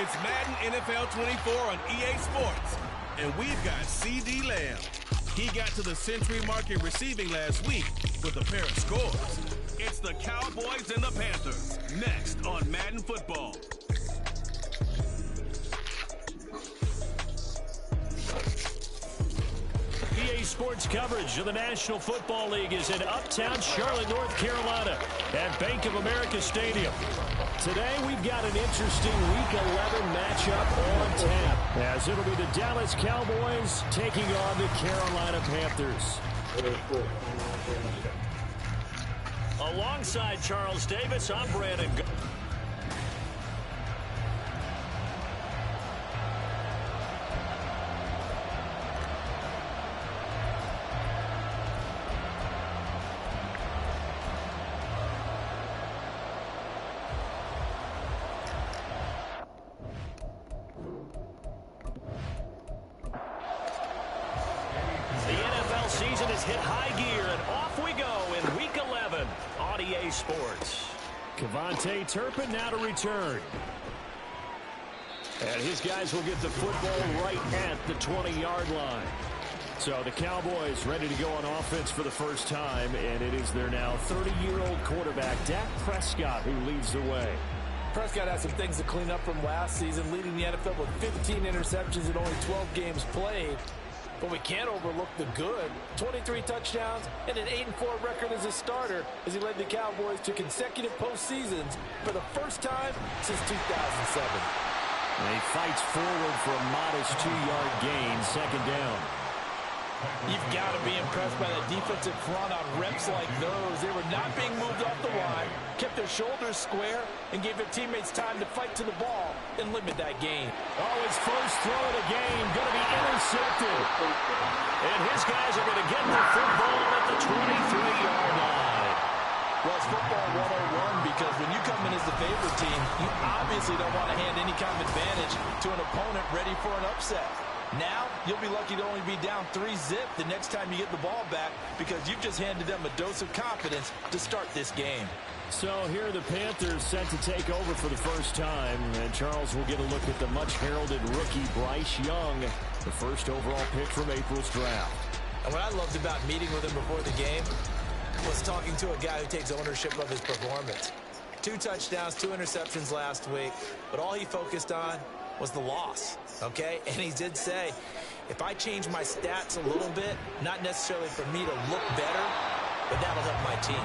It's Madden NFL 24 on EA Sports. And we've got CD Lamb. He got to the century mark in receiving last week with a pair of scores. It's the Cowboys and the Panthers. Next on Madden Football. EA Sports coverage of the National Football League is in uptown Charlotte, North Carolina at Bank of America Stadium. Today we've got an interesting Week 11 matchup on tap, as it'll be the Dallas Cowboys taking on the Carolina Panthers. Alongside Charles Davis, I'm Brandon. Season has hit high gear, and off we go in Week 11 on EA Sports. Kevontae Turpin now to return. And his guys will get the football right at the 20-yard line. So the Cowboys ready to go on offense for the first time, and it is their now 30-year-old quarterback, Dak Prescott, who leads the way. Prescott has some things to clean up from last season, leading the NFL with 15 interceptions in only 12 games played. But we can't overlook the good. 23 touchdowns and an 8-4 record as a starter as he led the Cowboys to consecutive postseasons for the first time since 2007. And he fights forward for a modest 2-yard gain, second down. You've got to be impressed by that defensive front on reps like those. They were not being moved off the line, kept their shoulders square, and gave their teammates time to fight to the ball and limit that gain. Oh, his first throw of the game going to be intercepted. And his guys are going to get the football at the 23-yard line. Well, it's football 101 because when you come in as the favorite team, you obviously don't want to hand any kind of advantage to an opponent ready for an upset. Now, you'll be lucky to only be down 3-0 the next time you get the ball back because you've just handed them a dose of confidence to start this game. So here are the Panthers set to take over for the first time. And Charles will get a look at the much-heralded rookie Bryce Young, the first overall pick from April's draft. And what I loved about meeting with him before the game was talking to a guy who takes ownership of his performance. 2 touchdowns, 2 interceptions last week, but all he focused on was the loss, okay? And he did say, if I change my stats a little bit, not necessarily for me to look better, but that'll help my team.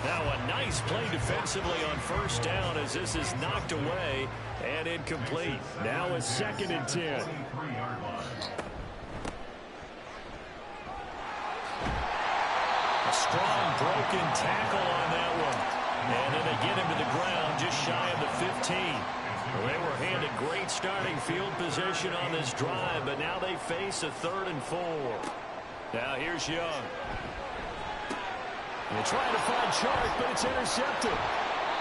Now a nice play defensively on first down as this is knocked away and incomplete. Now a 2nd and 10. A strong broken tackle on that one. And then they get him to the ground just shy of the 15. Well, they were handed great starting field position on this drive, but now they face a 3rd and 4. Now here's Young. They're trying to find Chark, but it's intercepted.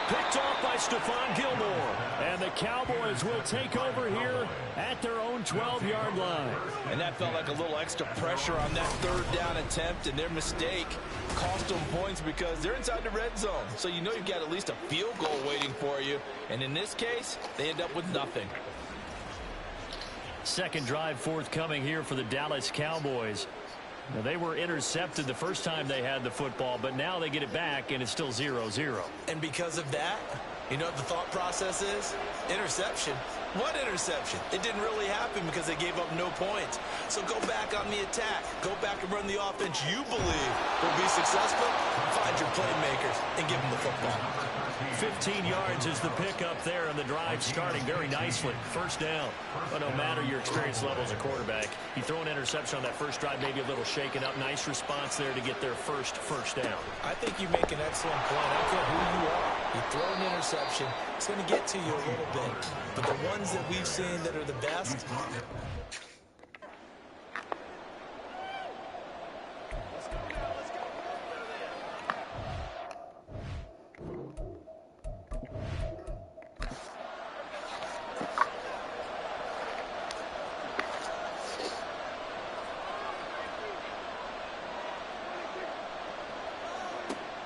Picked off by Stephon Gilmore. And the Cowboys will take over here at their own 12-yard line. And that felt like a little extra pressure on that 3rd down attempt, and their mistake cost them points because they're inside the red zone. So you know you've got at least a field goal waiting for you. And in this case, they end up with nothing. Second drive forthcoming here for the Dallas Cowboys. Now, they were intercepted the first time they had the football, but now they get it back, and it's still 0-0. And because of that, you know what the thought process is? Interception. What interception? It didn't really happen because they gave up no points. So go back on the attack. Go back and run the offense you believe will be successful. Find your playmakers and give them the football. 15 yards is the pickup there, and the drive starting very nicely. First down. But no matter your experience level as a quarterback, you throw an interception on that first drive, maybe a little shaken up. Nice response there to get their first down. I think you make an excellent point. I don't care who you are. You throw an interception, it's going to get to you a little bit. But the ones that we've seen that are the best,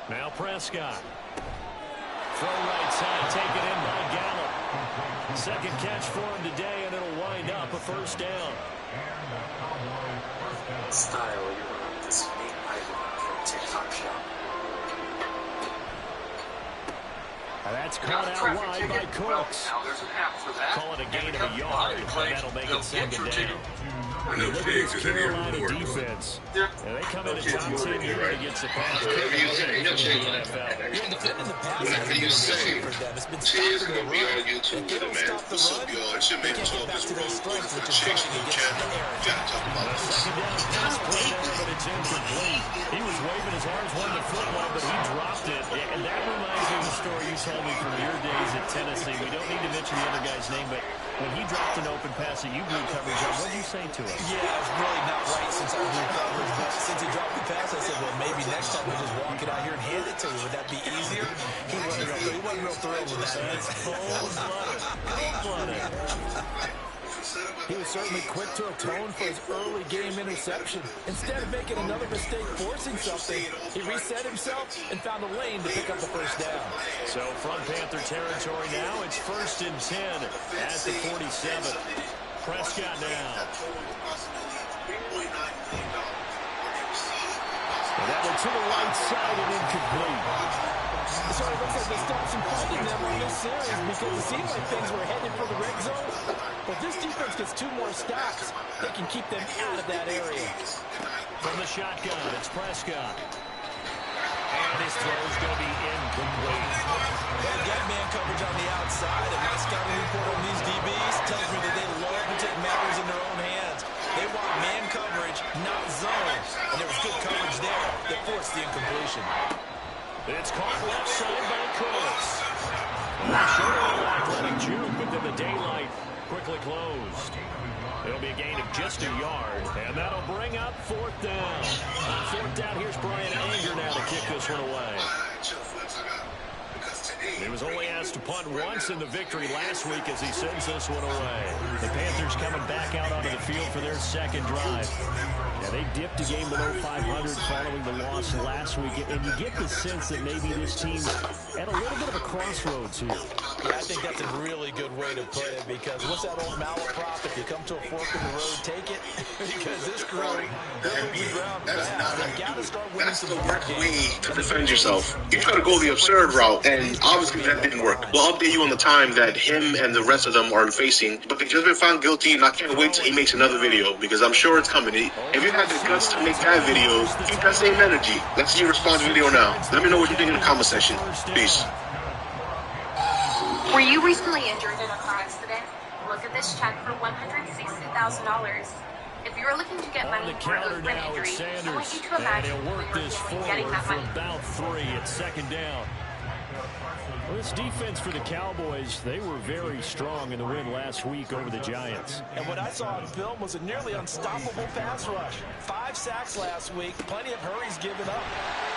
Now Prescott. Throw right side, taken in by Gallup. Second catch for him today, and it'll wind up a first down. Style you want this unique pipeline from TikTok shop. That's caught out wide by Cooks. Call it a gain of a yard, and that'll make it second down. You look at this Carolina defense, and they come in at top 10 here against the Panthers. Defending the pass for them. It's been stopping the run. If they don't stop the run, they can't get back to their strength, which is trying to get to the air. Second down pass play there, but it's incomplete. He was waving his arms, won the football, but he dropped it. And that reminds me of the story you told me from your days at Tennessee. We don't need to mention the other guy's name, but when he dropped an open pass that you blew coverage on, what did you say to him? Yeah, it's really not right since I blew coverage, but since he dropped the pass, I said, well, maybe next time we'll just walk it out here and hand it to you. Would that be easier? He wasn't real thrilled with that. That's cold-blooded. Cold-blooded. He was certainly quick to atone for his early game interception. Instead of making another mistake forcing something, he reset himself and found a lane to pick up the first down. So from Panther territory now, it's 1st and 10 at the 47. Prescott now. And that one to the right side and incomplete. So it looks like they stopped some fighting them on this series because it seemed like things were headed for the red zone. But this defense gets 2 more stops. They can keep them out of that area. From the shotgun, it's Prescott. And his throw is going to be incomplete. They've got man coverage on the outside, and my scouting report on these DBs tells me that they love to take matters in their own hands. They want man coverage, not zone. And there was good coverage there that forced the incompletion. It's caught left side by Cooks. Short athletic juke, but then the daylight quickly closed. It'll be a gain of just a yard, and that'll bring up 4th down. 4th down, here's Brian Anger now to kick this one away. He was only asked to punt once in the victory last week as he sends this one away. The Panthers coming back out onto the field for their second drive. Yeah, they dipped a game below 500 following the loss last week, and you get the sense that maybe this team's at a little bit of a crossroads here. Yeah, I think that's a really good way to put it because what's that old malaprop? If you come to a fork in the road, take it. Because this crew, they're losing ground fast. They've got to start winning some more games. To defend yourself. You try to go the absurd route, and obviously that didn't work. We'll update you on the time that him and the rest of them are facing, but they've just been found guilty, and I can't wait till he makes another video because I'm sure it's coming. If you had the guts to make that video, keep that same energy. Let's see your response video now. Let me know what you think in the comment section. Peace. Were you recently injured in a car accident? Look at this check for $160,000. If you're looking to get money for a brain injury, I want you to imagine he'll work this getting forward that for money. about 3 at 2nd down. Well, this defense for the Cowboys, they were very strong in the win last week over the Giants. And what I saw on film was a nearly unstoppable pass rush. 5 sacks last week, plenty of hurries given up.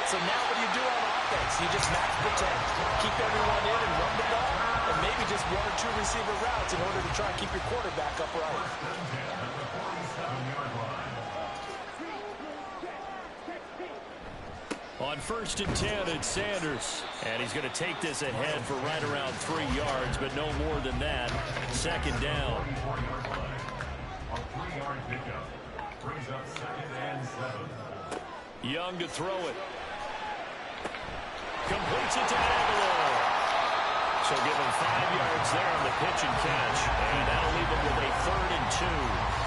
So now what do you do on offense? You just max protect, keep everyone in and run the ball, and maybe just 1 or 2 receiver routes in order to try and keep your quarterback upright. On 1st and 10, it's Sanders. And he's going to take this ahead for right around 3 yards, but no more than that. 2nd down. Young to throw it. Completes it to Aguilar. So give him 5 yards there on the pitch and catch. And that'll leave him with a 3rd and 2.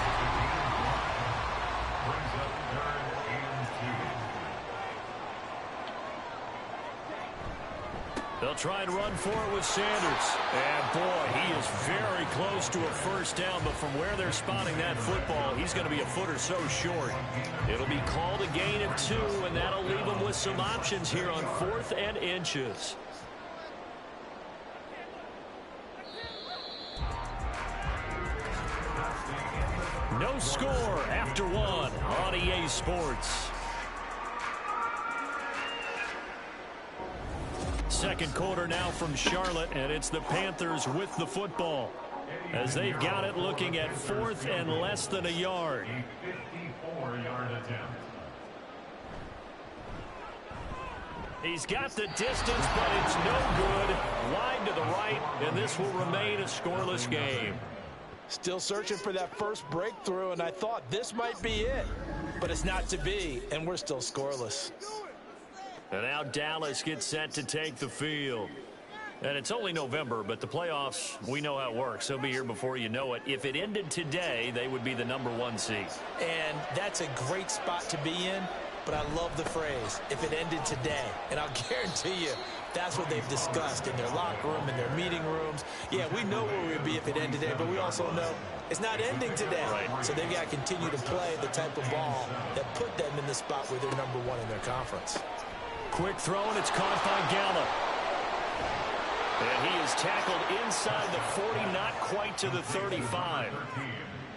They'll try and run for it with Sanders. And, boy, he is very close to a first down, but from where they're spotting that football, he's going to be a foot or so short. It'll be called a gain of 2, and that'll leave them with some options here on 4th and inches. No score after 1 on EA Sports. Second quarter now from Charlotte, and it's the Panthers with the football as they've got it looking at 4th and less than a yard. He's got the distance, but it's no good. Wide to the right, and this will remain a scoreless game. Still searching for that first breakthrough, and I thought this might be it. But it's not to be, and we're still scoreless. And now Dallas gets set to take the field. And it's only November, but the playoffs, we know how it works. They'll be here before you know it. If it ended today, they would be the #1 seed. And that's a great spot to be in. But I love the phrase, if it ended today. And I'll guarantee you, that's what they've discussed in their locker room, in their meeting rooms. Yeah, we know where we would be if it ended today, but we also know it's not ending today. Right. So they've got to continue to play the type of ball that put them in the spot where they're #1 in their conference. Quick throw, and it's caught by Gallup. And he is tackled inside the 40, not quite to the 35.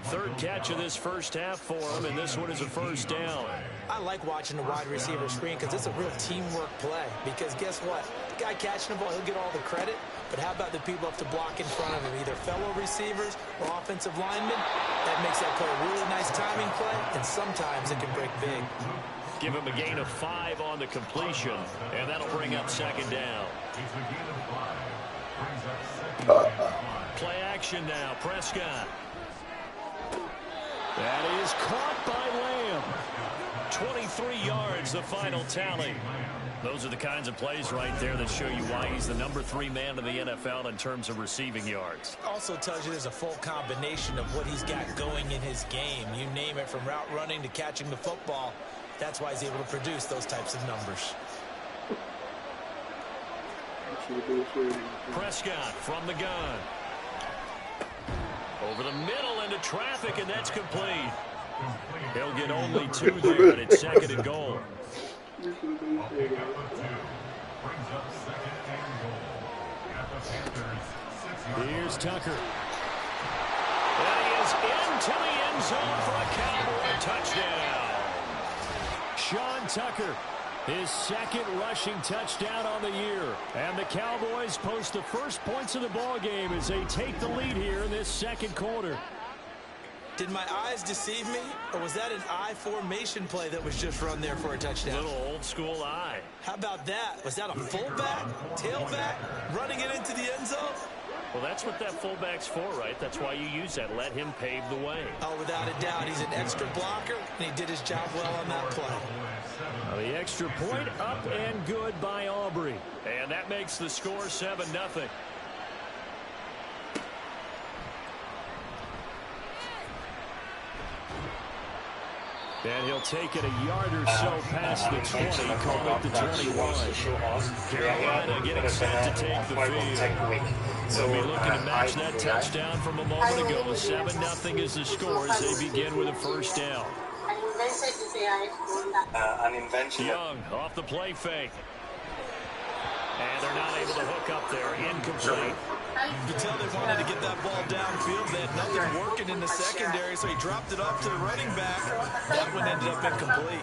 Third catch of this first half for him, and this one is a first down. I like watching the wide receiver screen because it's a real teamwork play. Because guess what? The guy catching the ball, he'll get all the credit. But how about the people up to block in front of him, either fellow receivers or offensive linemen? That makes that play a really nice timing play, and sometimes it can break big. Give him a gain of 5 on the completion, and that'll bring up second down. Play action now, Prescott. That is caught by Lamb. 23 yards, the final tally. Those are the kinds of plays right there that show you why he's the #3 man in the NFL in terms of receiving yards. Also tells you there's a full combination of what he's got going in his game. You name it, from route running to catching the football. That's why he's able to produce those types of numbers. Prescott from the gun. Over the middle into traffic, and that's complete. He'll get only 2 there, and it's second and goal. Here's Tucker. And he is into the end zone for a Cowboy touchdown. Sean Tucker, his second rushing touchdown on the year. And the Cowboys post the first points of the ball game as they take the lead here in this second quarter. Did my eyes deceive me, or was that an I formation play that was just run there for a touchdown? Little old school eye. How about that? Was that a fullback, tailback, running it into the end zone? Well, that's what that fullback's for, right? That's why you use that. Let him pave the way. Oh, without a doubt. He's an extra blocker, and he did his job well on that play. The extra point up and good by Aubrey. And that makes the score 7-0. And he'll take it a yard or so past the 20, call it the 21. Carolina getting set to take the field. They'll be looking to match that touchdown from a moment ago. 7-0 is the score as they begin with a first down. Young off the play fake. And they're not able to hook up there. Incomplete. You could tell they wanted to get that ball downfield. They had nothing working in the secondary, so he dropped it off to the running back. That one ended up incomplete.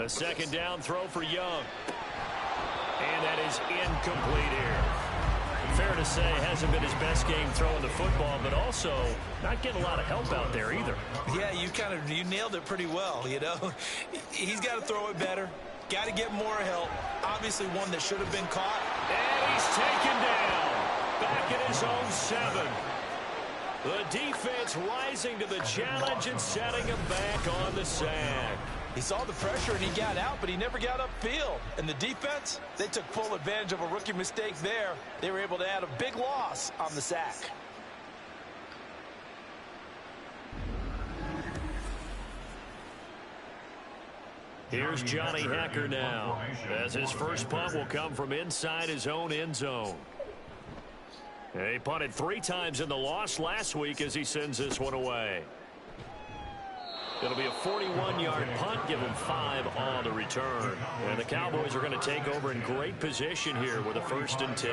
A second down throw for Young. And that is incomplete here. Fair to say, hasn't been his best game throwing the football, but also not getting a lot of help out there either. Yeah, you nailed it pretty well, you know. He's got to throw it better. Got to get more help. Obviously one that should have been caught. And he's taken down. Back at his own 7. The defense rising to the challenge and setting him back on the sack. He saw the pressure and he got out, but he never got upfield. And the defense, they took full advantage of a rookie mistake there. They were able to add a big loss on the sack. Here's Johnny Hacker now, as his first punt will come from inside his own end zone. He punted 3 times in the loss last week as he sends this one away. It'll be a 41-yard punt, give him 5 on the return. And the Cowboys are going to take over in great position here with a 1st and 10.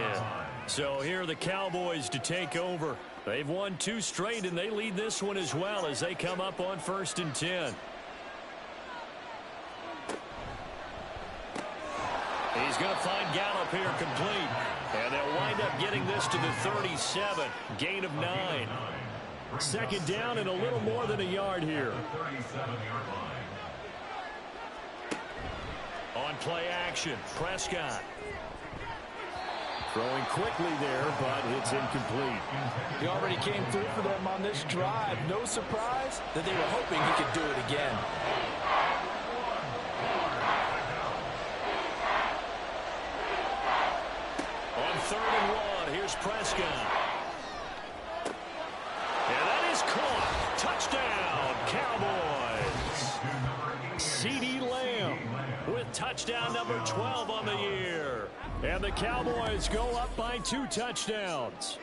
So here are the Cowboys to take over. They've won 2 straight, and they lead this one as well as they come up on 1st and 10. He's going to find Gallup here complete. And they'll wind up getting this to the 37. Gain of 9. Second down and a little more than a yard here. On play action, Prescott. Throwing quickly there, but it's incomplete. He already came through for them on this drive. No surprise that they were hoping he could do it again. On 3rd and 1, here's Prescott. And that is caught. Touchdown, Cowboys. C.D. Lamb with touchdown number 12 on the year. And the Cowboys go up by 2 touchdowns.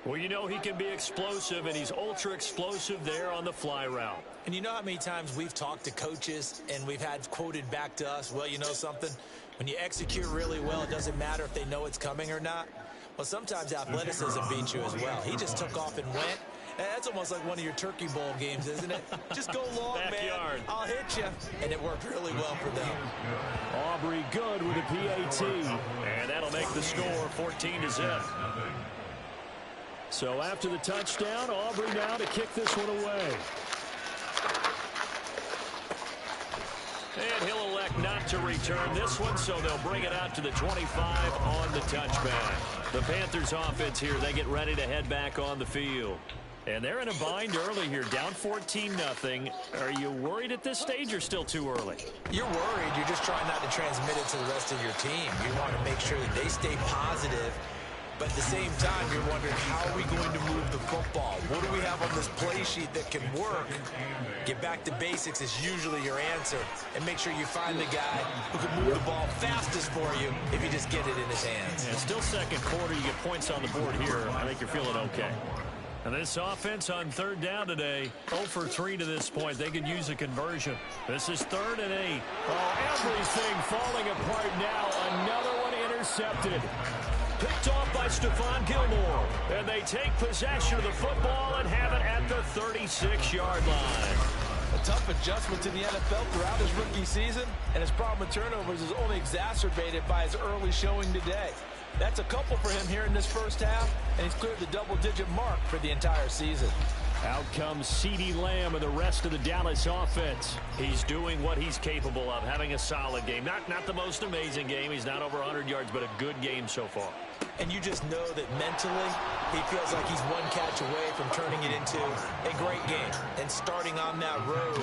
Well, you know he can be explosive, and he's ultra explosive there on the fly route. And you know how many times we've talked to coaches and we've had quoted back to us, well, you know something? When you execute really well, it doesn't matter if they know it's coming or not. Well, sometimes athleticism beats you as well. He just took off and went. That's almost like one of your Turkey Bowl games, isn't it? Just go long, Backyard. man. I'll hit you. And it worked really well for them. Aubrey good with a PAT. And that'll make the score 14-0. So after the touchdown, Aubrey now to kick this one away. And he'll elect not to return this one, so they'll bring it out to the 25 on the touchback. The Panthers offense here, they get ready to head back on the field. And they're in a bind early here, down 14-0. Are you worried at this stage or still too early? You're worried. You're just trying not to transmit it to the rest of your team. You want to make sure that they stay positive. But at the same time, you're wondering, how are we going to move the football? What do we have on this play sheet that can work? Get back to basics is usually your answer. And make sure you find the guy who can move the ball fastest for you if you just get it in his hands. And still second quarter, you get points on the board here. I think you're feeling okay. And this offense on 3rd down today, 0 for 3 to this point. They could use a conversion. This is 3rd and 8. Oh, everything falling apart now. Another one intercepted. Picked off by Stephon Gilmore. And they take possession of the football and have it at the 36-yard line. A tough adjustment to the NFL throughout his rookie season, and his problem with turnovers is only exacerbated by his early showing today. That's a couple for him here in this first half, and he's cleared the double-digit mark for the entire season. Out comes C.D. Lamb and the rest of the Dallas offense. He's doing what he's capable of, having a solid game. Not the most amazing game. He's not over 100 yards, but a good game so far. And you just know that mentally, he feels like he's one catch away from turning it into a great game and starting on that road.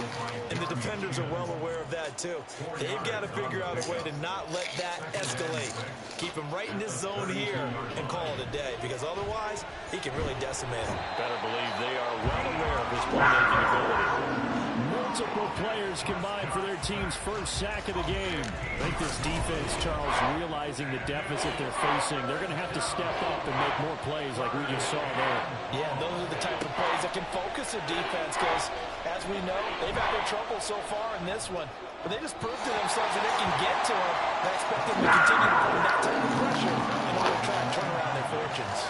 And the defenders are well aware of that, too. They've got to figure out a way to not let that escalate. Keep him right in this zone here and call it a day, because otherwise, he can really decimate him. Better believe they are well aware of his playmaking ability. Multiple players combined for their team's first sack of the game. I think this defense, Charles, realizing the deficit they're facing, they're going to have to step up and make more plays like we just saw there. Yeah, those are the type of plays that can focus a defense, because, as we know, they've had their trouble so far in this one. But they just proved to themselves that they can get to him. I expect them to continue to put that type of pressure in order to try and turn around their fortunes.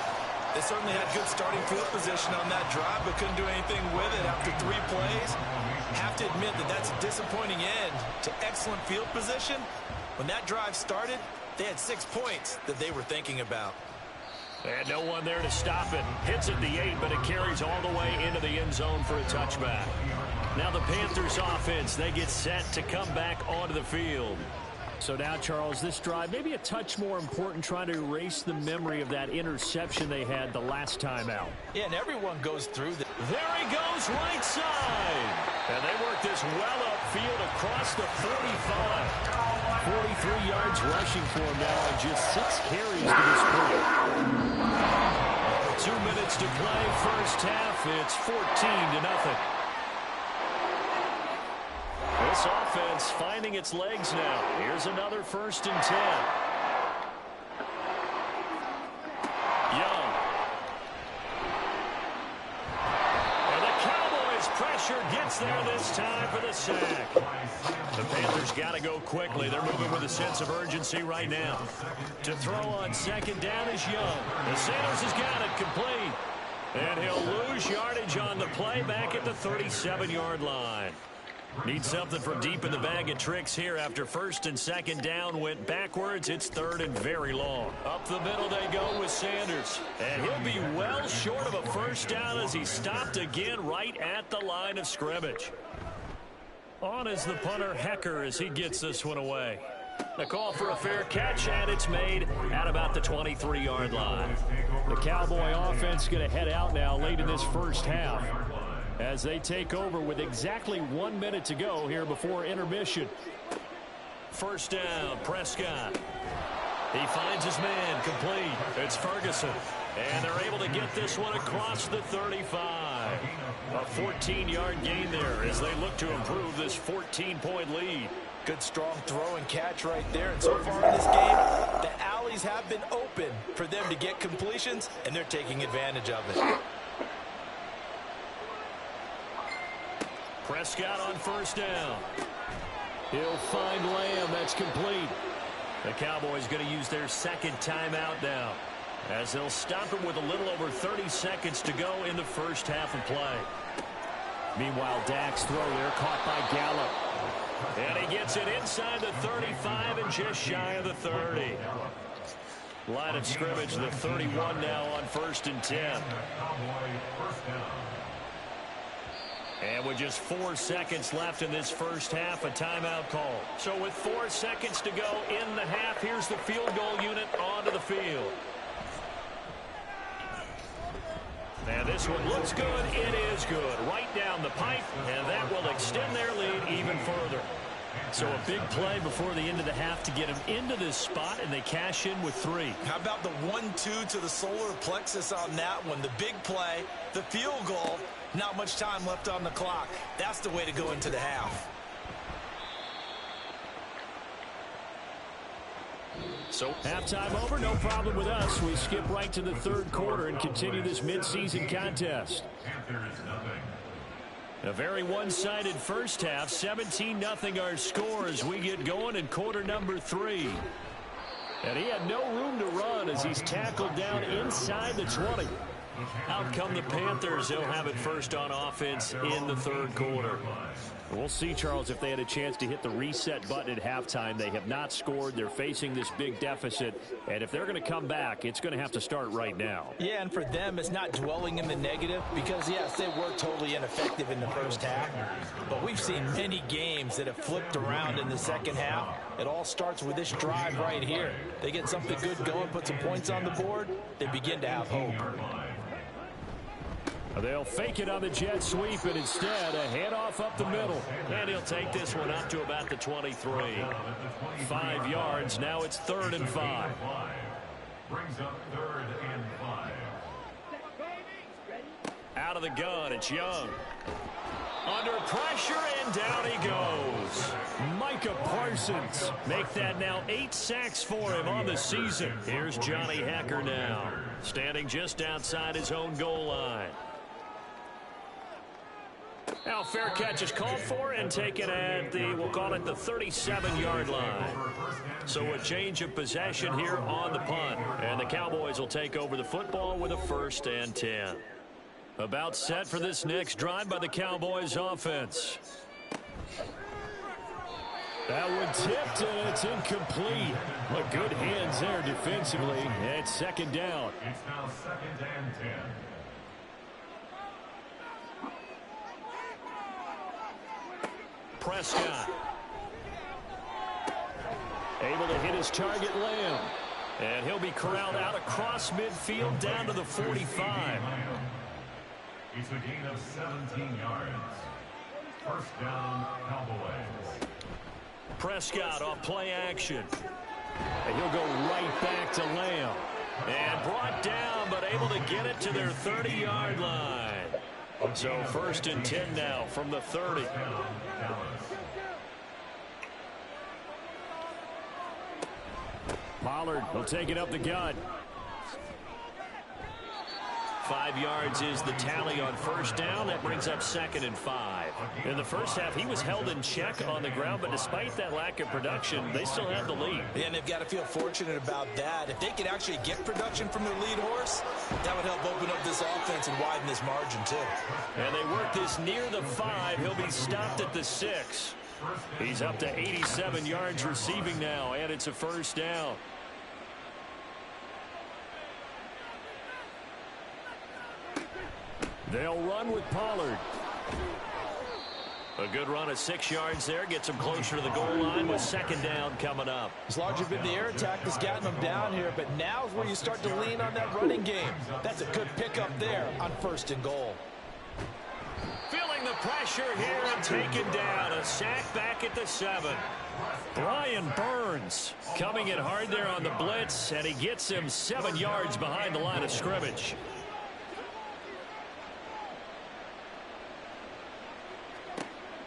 They certainly had good starting field position on that drive, but couldn't do anything with it after 3 plays. Have to admit that that's a disappointing end to excellent field position. When that drive started, they had 6 points that they were thinking about. And no one there to stop it. Hits at the 8, but it carries all the way into the end zone for a touchback. Now the Panthers offense, they get set to come back onto the field. So now, Charles, this drive maybe a touch more important, trying to erase the memory of that interception they had the last time out. Yeah, and everyone goes through that. There he goes, right side. And they work this well upfield across the 45. 43 yards rushing for him now and just 6 carries to this point. 2 minutes to play, first half. It's 14-0. This offense finding its legs now. Here's another 1st and 10. Young. And the Cowboys pressure gets there this time for the sack. The Panthers got to go quickly. They're moving with a sense of urgency right now. To throw on 2nd down is Young. And Sanders has got it complete. And he'll lose yardage on the play back at the 37-yard line. Need something from deep in the bag of tricks here after 1st and 2nd down went backwards. It's 3rd and very long. Up the middle they go with Sanders. And he'll be well short of a 1st down as he stopped again right at the line of scrimmage. On is the punter, Hecker, as he gets this one away. The call for a fair catch, and it's made at about the 23-yard line. The Cowboy offense going to head out now late in this first half as they take over with exactly 1 minute to go here before intermission. First down, Prescott. He finds his man, complete. It's Ferguson. And they're able to get this one across the 35. A 14-yard gain there as they look to improve this 14-point lead. Good strong throw and catch right there. And so far in this game, the alleys have been open for them to get completions, and they're taking advantage of it. Prescott on first down. He'll find Lamb. That's complete. The Cowboys going to use their second timeout now, as they'll stop him with a little over 30 seconds to go in the first half of play. Meanwhile, Dak's throw there caught by Gallup. And he gets it inside the 35 and just shy of the 30. Line of scrimmage, the 31 now on 1st and 10. And with just 4 seconds left in this first half, a timeout call. So with 4 seconds to go in the half, here's the field goal unit onto the field. And this one looks good. It is good. Right down the pipe, and that will extend their lead even further. So a big play before the end of the half to get them into this spot, and they cash in with 3. How about the 1-2 to the solar plexus on that one? The big play, the field goal, not much time left on the clock. That's the way to go into the half. So halftime over, no problem with us. We skip right to the third quarter and continue this midseason contest. A very one-sided first half, 17-0 our score as we get going in quarter number 3. And he had no room to run as he's tackled down inside the 20. Out come the Panthers. They'll have it first on offense in the third quarter. We'll see, Charles, if they had a chance to hit the reset button at halftime. They have not scored. They're facing this big deficit. And if they're going to come back, it's going to have to start right now. Yeah, and for them, it's not dwelling in the negative because, yes, they were totally ineffective in the first half. But we've seen many games that have flipped around in the second half. It all starts with this drive right here. They get something good going, put some points on the board, they begin to have hope. They'll fake it on the jet sweep, and instead a handoff up the middle. And he'll take this one up to about the 23. 5 yards. Now it's 3rd and 5. Brings up 3rd and 5. Out of the gun, it's Young. Under pressure, and down he goes. Micah Parsons. Make that now 8 sacks for him on the season. Here's Johnny Hecker now, standing just outside his own goal line. Now fair catch is called for and taken at the, we'll call it the 37-yard line. So a change of possession here on the punt. And the Cowboys will take over the football with a 1st and 10. About set for this next drive by the Cowboys offense. That one tipped, and it's incomplete. But good hands there defensively. And it's 2nd down. It's now 2nd and 10. Prescott. Able to hit his target, Lamb. And he'll be corralled out across midfield down to the 45. It's a gain of 17 yards. 1st down, Cowboys. Prescott off play action. And he'll go right back to Lamb. And brought down, but able to get it to their 30-yard line. So 1st and 10 now from the 30. Pollard will take it up the gut. 5 yards is the tally on 1st down. That brings up 2nd and 5. In the first half, he was held in check on the ground, but despite that lack of production, they still have the lead. Yeah, and they've got to feel fortunate about that. If they could actually get production from their lead horse, that would help open up this offense and widen this margin, too. And they work this near the 5. He'll be stopped at the 6. He's up to 87 yards receiving now, and it's a 1st down. They'll run with Pollard. A good run of 6 yards there. Gets him closer to the goal line with second down coming up. It's largely been the air attack that's gotten them down here, but now's where you start to lean on that running game. That's a good pickup there on 1st and goal. Feeling the pressure here and taken down. A sack back at the 7. Brian Burns coming in hard there on the blitz, and he gets him 7 yards behind the line of scrimmage.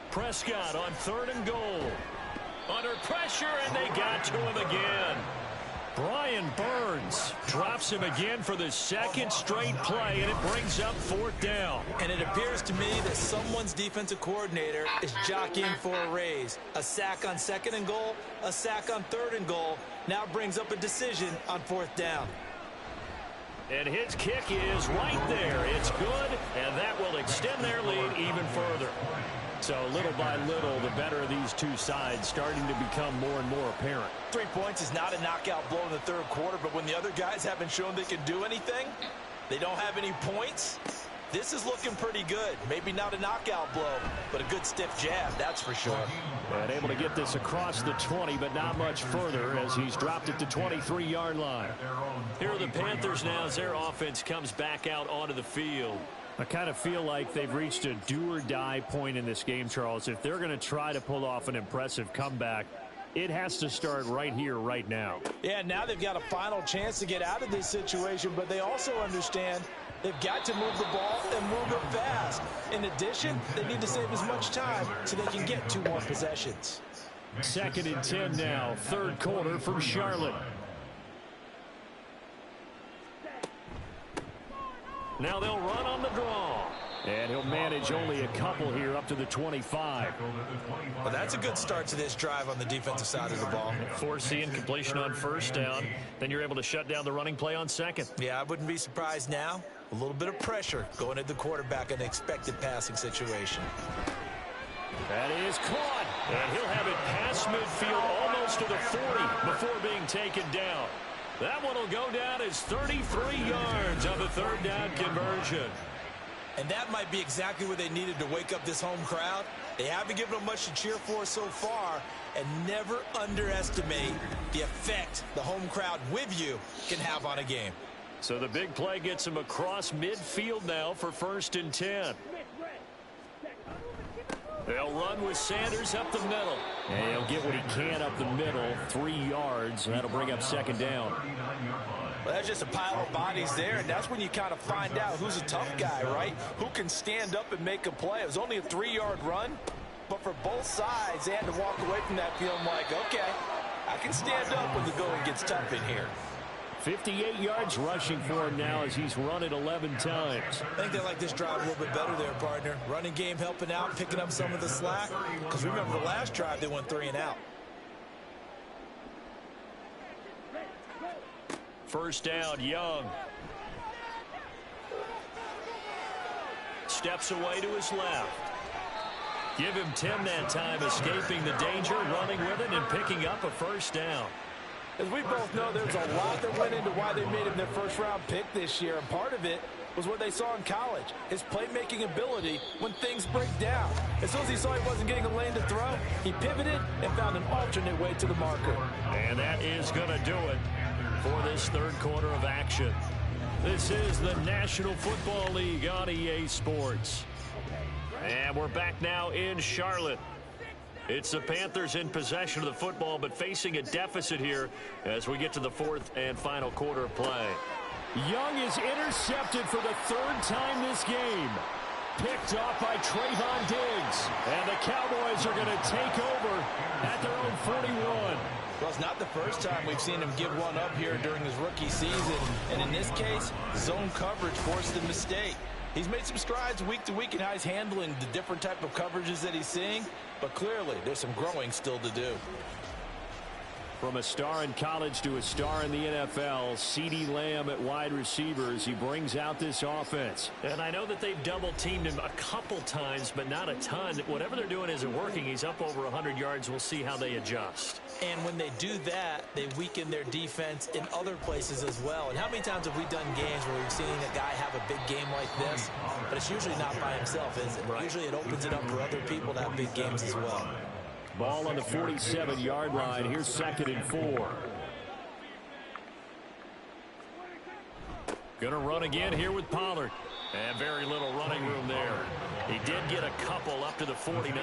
Prescott on 3rd and goal. Under pressure, and they got to him again. Brian Burns drops him again for the 2nd straight play, and it brings up 4th down. And it appears to me that someone's defensive coordinator is jockeying for a raise. A sack on 2nd and goal, a sack on 3rd and goal, now brings up a decision on 4th down. And his kick is right there. It's good, and that will extend their lead even further. So little by little, the better of these two sides starting to become more and more apparent. 3 points is not a knockout blow in the 3rd quarter, but when the other guys haven't shown they can do anything, they don't have any points, this is looking pretty good. Maybe not a knockout blow, but a good stiff jab, that's for sure. And able to get this across the 20, but not much further as he's dropped it to 23-yard line. Here are the Panthers now as their offense comes back out onto the field. I kind of feel like they've reached a do-or-die point in this game, Charles. If they're going to try to pull off an impressive comeback, it has to start right here, right now. Yeah, now they've got a final chance to get out of this situation, but they also understand they've got to move the ball and move it fast. In addition, they need to save as much time so they can get 2 more possessions. 2nd and 10 now, 3rd quarter from Charlotte. Now they'll run on the draw. And he'll manage only a couple here up to the 25. Well, that's a good start to this drive on the defensive side of the ball. Foreseeing completion on 1st down. Then you're able to shut down the running play on 2nd. Yeah, I wouldn't be surprised now. A little bit of pressure going at the quarterback in an expected passing situation. That is caught. And he'll have it past midfield almost to the 40 before being taken down. That one will go down as 33 yards on the 3rd down conversion. And that might be exactly what they needed to wake up this home crowd. They haven't given them much to cheer for so far, and never underestimate the effect the home crowd with you can have on a game. So the big play gets him across midfield now for 1st and 10. They'll run with Sanders up the middle. And he'll get what he can up the middle, 3 yards, and that'll bring up 2nd down. Well, that's just a pile of bodies there, and that's when you kind of find out who's a tough guy, right? Who can stand up and make a play. It was only a 3-yard run, but for both sides, they had to walk away from that feeling like, okay, I can stand up when the going gets tough in here. 58 yards rushing for him now as he's run it 11 times. I think they like this drive a little bit better there, partner. Running game helping out, picking up some of the slack. Because remember the last drive, they went 3 and out. 1st down, Young. Steps away to his left. Give him 10 that time, escaping the danger, running with it, and picking up a 1st down. As we both know, there's a lot that went into why they made him their 1st-round pick this year, and part of it was what they saw in college, his playmaking ability when things break down. As soon as he saw he wasn't getting a lane to throw, he pivoted and found an alternate way to the marker. And that is going to do it for this 3rd quarter of action. This is the National Football League on EA Sports. And we're back now in Charlotte. It's the Panthers in possession of the football, but facing a deficit here as we get to the 4th and final quarter of play. Young is intercepted for the 3rd time this game. Picked off by Trayvon Diggs. And the Cowboys are going to take over at their own 41. Well, it's not the first time we've seen him give one up here during his rookie season. And in this case, zone coverage forced the mistake. He's made some strides week to week in how he's handling the different type of coverages that he's seeing. But clearly, there's some growing still to do. From a star in college to a star in the NFL, CeeDee Lamb at wide receivers. He brings out this offense. And I know that they've double-teamed him a couple times, but not a ton. Whatever they're doing isn't working. He's up over 100 yards. We'll see how they adjust. And when they do that, they weaken their defense in other places as well. And how many times have we done games where we've seen a guy have a big game like this, but it's usually not by himself, is it? Right. Usually it opens it up for other people to have big games as well. Ball on the 47-yard line. Here's 2nd and 4. Gonna run again here with Pollard. And very little running room there. He did get a couple up to the 49.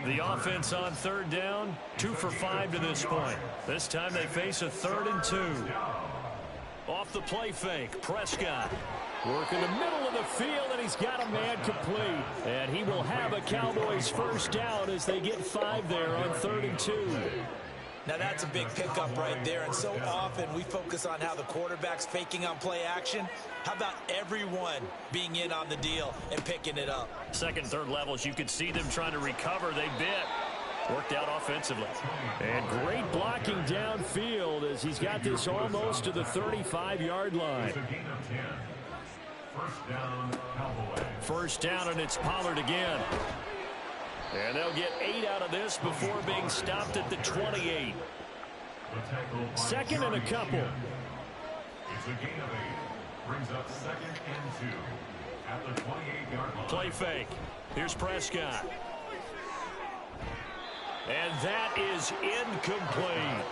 The offense on 3rd down, 2 for 5 to this point. This time they face a 3rd and 2. Off the play fake, Prescott. Working the middle of the field, and he's got a man complete. And he will have a Cowboys 1st down as they get 5 there on 3rd and 2. Now that's a big pickup right there, and so often we focus on how the quarterback's faking on play action. How about everyone being in on the deal and picking it up? 2nd, 3rd levels, you could see them trying to recover. They bit. Worked out offensively. And great blocking downfield as he's got this almost to the 35-yard line. 1st down, Cowboys. 1st down, and it's Pollard again. And they'll get 8 out of this before being stopped at the 28. 2nd and a couple. It's a gain of 8. Brings up 2nd and 2 at the 28-yard line. Play fake. Here's Prescott. And that is incomplete.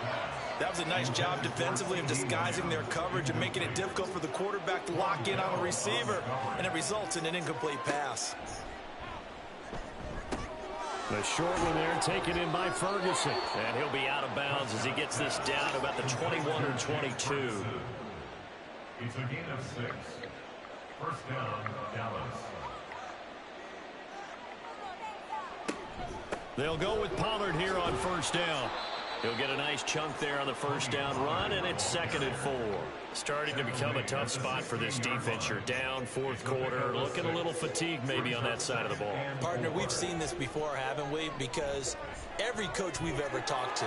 That was a nice job defensively of disguising their coverage and making it difficult for the quarterback to lock in on a receiver, and it results in an incomplete pass. The short one there taken in by Ferguson. And he'll be out of bounds as he gets this down about the 21 or 22. It's a gain of 6. 1st down, Dallas. They'll go with Pollard here on 1st down. He'll get a nice chunk there on the 1st down run, and it's 2nd and 4. Starting to become a tough spot for this defense. You're down 4th quarter, looking a little fatigued maybe on that side of the ball. Partner, we've seen this before, haven't we? Because every coach we've ever talked to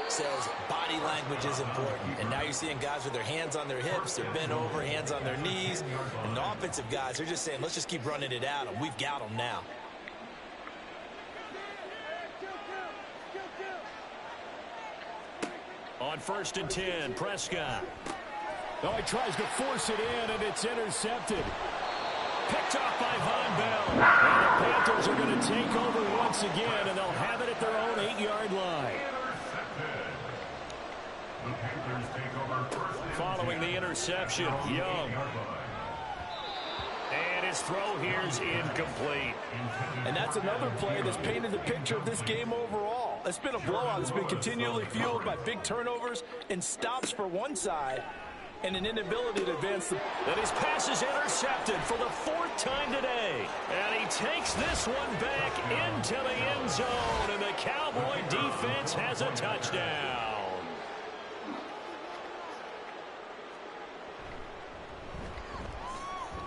says body language is important. And now you're seeing guys with their hands on their hips, they're bent over, hands on their knees. And the offensive guys, they're just saying, let's just keep running it at them. We've got them now. On 1st and 10, Prescott. Oh, he tries to force it in, and it's intercepted. Picked off by Von Bell. And the Panthers are going to take over once again, and they'll have it at their own 8-yard line. The Panthers take over 1st and 10. Following the interception, Young. And his throw here's incomplete. And that's another play that's painted the picture of this game overall. It's been a blowout. It's been continually fueled by big turnovers and stops for one side and an inability to advance the... And his pass is intercepted for the 4th time today. And he takes this one back into the end zone, and the Cowboy defense has a touchdown.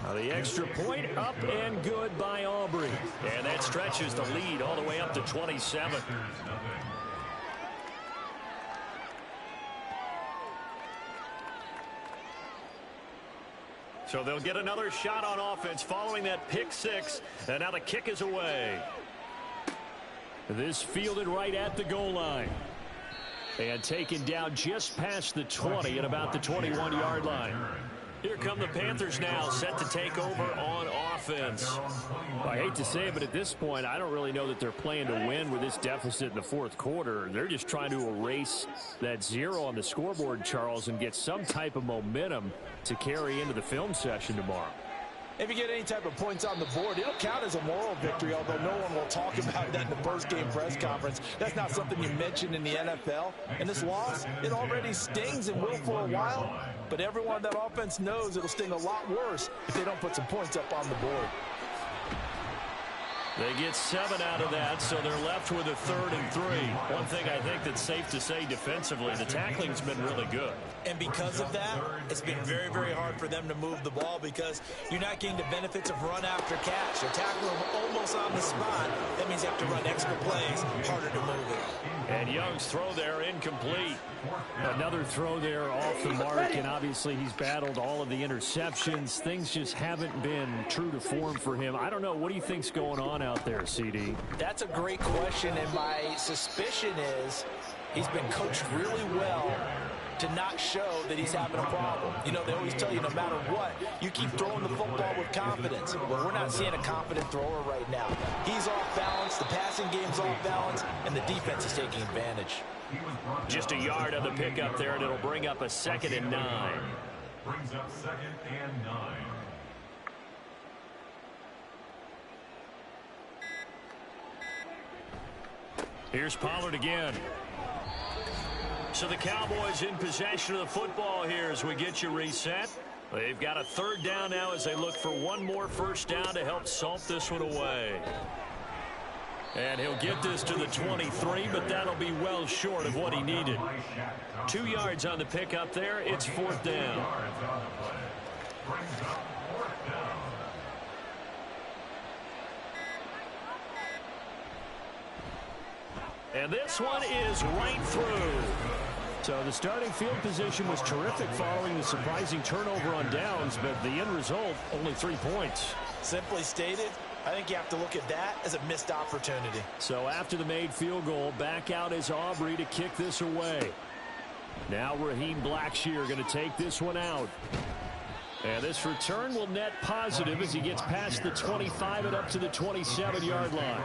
Now the extra point up and good by Aubrey. And that stretches the lead all the way up to 27. So they'll get another shot on offense following that pick 6. And now the kick is away. This fielded right at the goal line. And taken down just past the 20 at about the 21-yard line. Here come the Panthers now, set to take over on offense. I hate to say it, but at this point, I don't really know that they're playing to win with this deficit in the 4th quarter. They're just trying to erase that 0 on the scoreboard, Charles, and get some type of momentum to carry into the film session tomorrow. If you get any type of points on the board, it'll count as a moral victory, although no one will talk about that in the post-game press conference. That's not something you mention in the NFL. And this loss, it already stings and will for a while, but everyone on that offense knows it'll sting a lot worse if they don't put some points up on the board. They get 7 out of that, so they're left with a 3rd and 3. One thing I think that's safe to say defensively, the tackling's been really good. And because of that, it's been very, very hard for them to move the ball because you're not getting the benefits of run after catch. They're tackling them almost on the spot. That means you have to run extra plays, harder to move it. And Young's throw there incomplete. Another throw there off the mark, and obviously he's battled all of the interceptions. Things just haven't been true to form for him. I don't know. What do you think's going on out there, CD? That's a great question, and my suspicion is he's been coached really well to not show that he's having a problem. You know, they always tell you no matter what, you keep throwing the football with confidence. Well, we're not seeing a confident thrower right now. He's off balance, the passing game's off balance, and the defense is taking advantage. Just a yard on the pickup there, and it'll bring up a 2nd and 9. Brings up 2nd and 9. Here's Pollard again. So the Cowboys in possession of the football here as we get you reset. They've got a 3rd down now as they look for one more 1st down to help salt this one away. And he'll get this to the 23, but that'll be well short of what he needed. 2 yards on the pickup there. It's 4th down. And this one is right through. So the starting field position was terrific following the surprising turnover on downs, but the end result, only 3 points. Simply stated, I think you have to look at that as a missed opportunity. So after the made field goal, back out is Aubrey to kick this away. Now Raheem Blackshear going to take this one out. And this return will net positive as he gets past the 25 and up to the 27-yard line.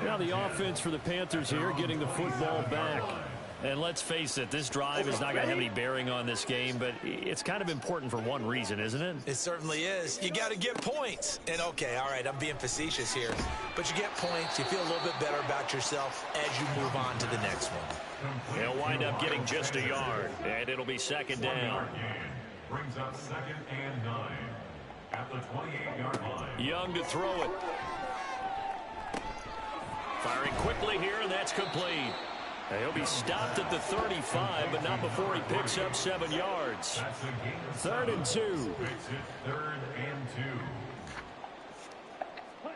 Now the offense for the Panthers here getting the football back. And let's face it, this drive is not going to have any bearing on this game, but it's kind of important for one reason, isn't it? It certainly is. You got to get points. And, okay, all right, I'm being facetious here. But you get points, you feel a little bit better about yourself as you move on to the next one. They'll wind up getting just a yard, and it'll be 2nd down. Brings up 2nd and 9 at the 28-yard line. Young to throw it. Firing quickly here, and that's complete. He'll be stopped at the 35, but not before he picks up 7 yards. 3rd and 2. 3rd and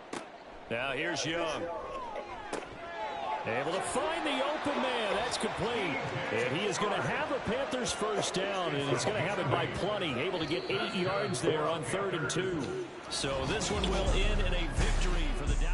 2. Now here's Young. Able to find the open man. That's complete. And he is going to have a Panthers 1st down, and he's going to have it by plenty. Able to get 8 yards there on 3rd and 2. So this one will end in a victory for the Dallas.